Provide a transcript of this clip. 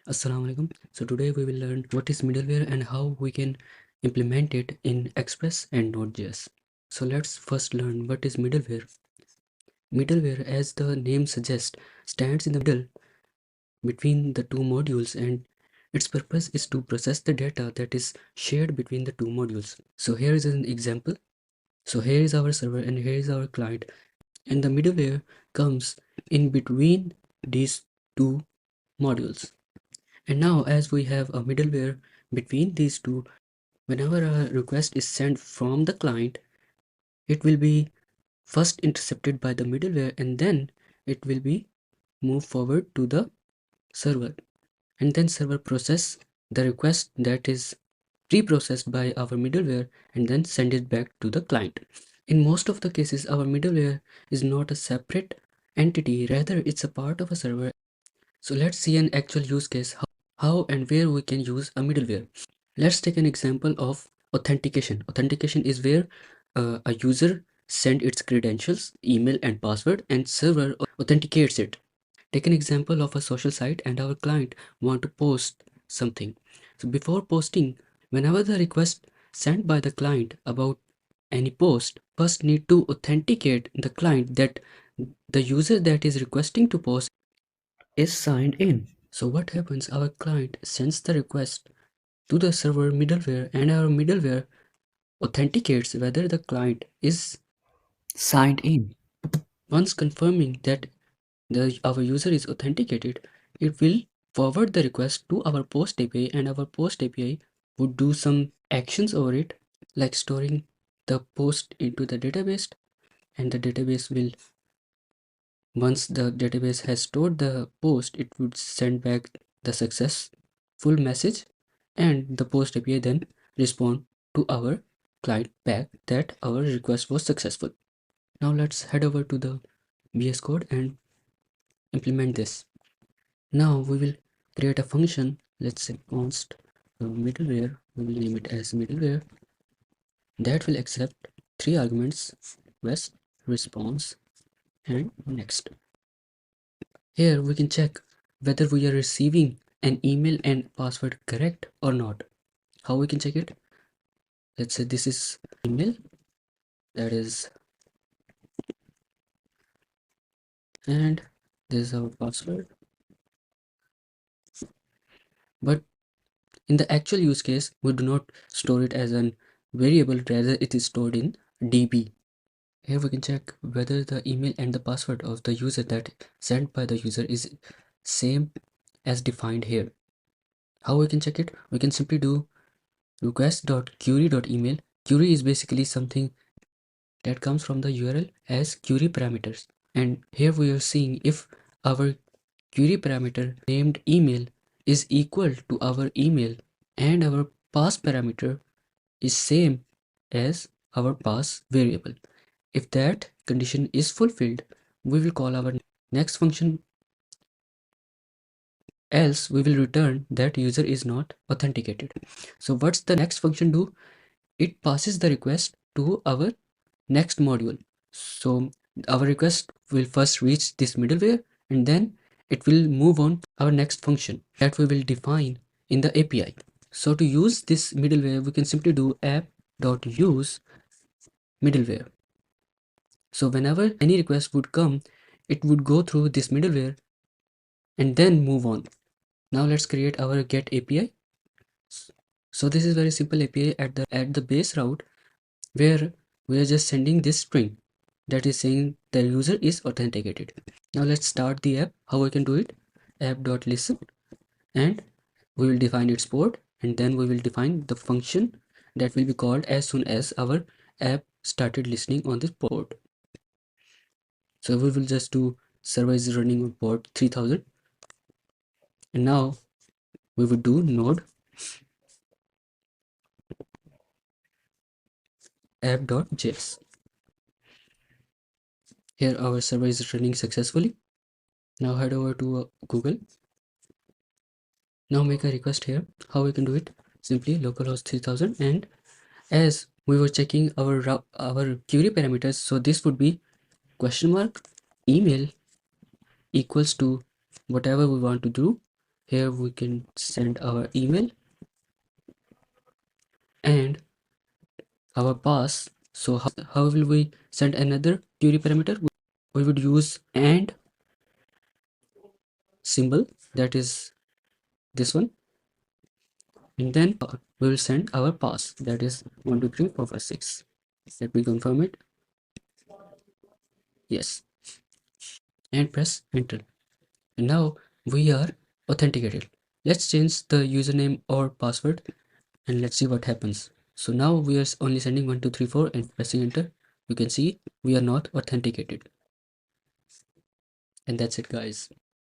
Assalamu alaikum. So today we will learn what is middleware and how we can implement it in Express and Node.js. So let's first learn what is middleware. Middleware, as the name suggests, stands in the middle between the two modules, and its purpose is to process the data that is shared between the two modules. So here is an example. So here is our server and here is our client, and the middleware comes in between these two modules. And now, as we have a middleware between these two, whenever a request is sent from the client, it will be first intercepted by the middleware, and then it will be moved forward to the server. And then server process the request that is pre-processed by our middleware and then send it back to the client. In most of the cases, our middleware is not a separate entity, rather it's a part of a server. So let's see an actual use case, how and where we can use a middleware. Let's take an example of authentication. Authentication is where a user sends its credentials, email and password, and server authenticates it. Take an example of a social site and our client want to post something. So before posting, whenever the request sent by the client about any post, first need to authenticate the client that the user that is requesting to post is signed in. So what happens? Our client sends the request to the server middleware, and our middleware authenticates whether the client is signed in. Once confirming that our user is authenticated, it will forward the request to our post API, and our post API would do some actions over it, like storing the post into the database, and the database will, once the database has stored the post, it would send back the successful message, and the post API then respond to our client back that our request was successful. Now let's head over to the VS Code and implement this. Now we will create a function, let's say const middleware, we will name it as middleware, that will accept three arguments: request, response, and next. Here we can check whether we are receiving an email and password correct or not. How we can check it? Let's say this is email, that is, and this is our password. But in the actual use case, we do not store it as a variable, rather it is stored in DB. Here we can check whether the email and the password of the user that sent by the user is same as defined here. How we can check it? We can simply do request.query.email. Query is basically something that comes from the URL as query parameters. And here we are seeing if our query parameter named email is equal to our email and our pass parameter is same as our pass variable. If that condition is fulfilled, we will call our next function, else we will return that user is not authenticated. So what's the next function do? It passes the request to our next module. So our request will first reach this middleware, and then it will move on to our next function that we will define in the API. So to use this middleware, we can simply do app.use middleware. So whenever any request would come, it would go through this middleware and then move on. Now let's create our get API. So this is very simple API at the base route, where we are just sending this string that is saying the user is authenticated. Now let's start the app. How we can do it? App.listen, and we will define its port, and then we will define the function that will be called as soon as our app started listening on this port. So we will just do server is running on port 3000, and now we would do node app.js. Here our server is running successfully. Now head over to Google. Now make a request here. How we can do it? Simply localhost 3000, and as we were checking our query parameters, so this would be question mark email equals to whatever we want to do, Here we can send our email and our pass. So how will we send another query parameter? We would use and symbol, that is this one, and then we will send our pass, that is 1 2 3 4 5 6. Let me confirm it. Yes, and press enter. And now we are authenticated. Let's change the username or password and let's see what happens. So now we are only sending 1 2 3 4 and pressing enter. You can see we are not authenticated. And that's it, guys.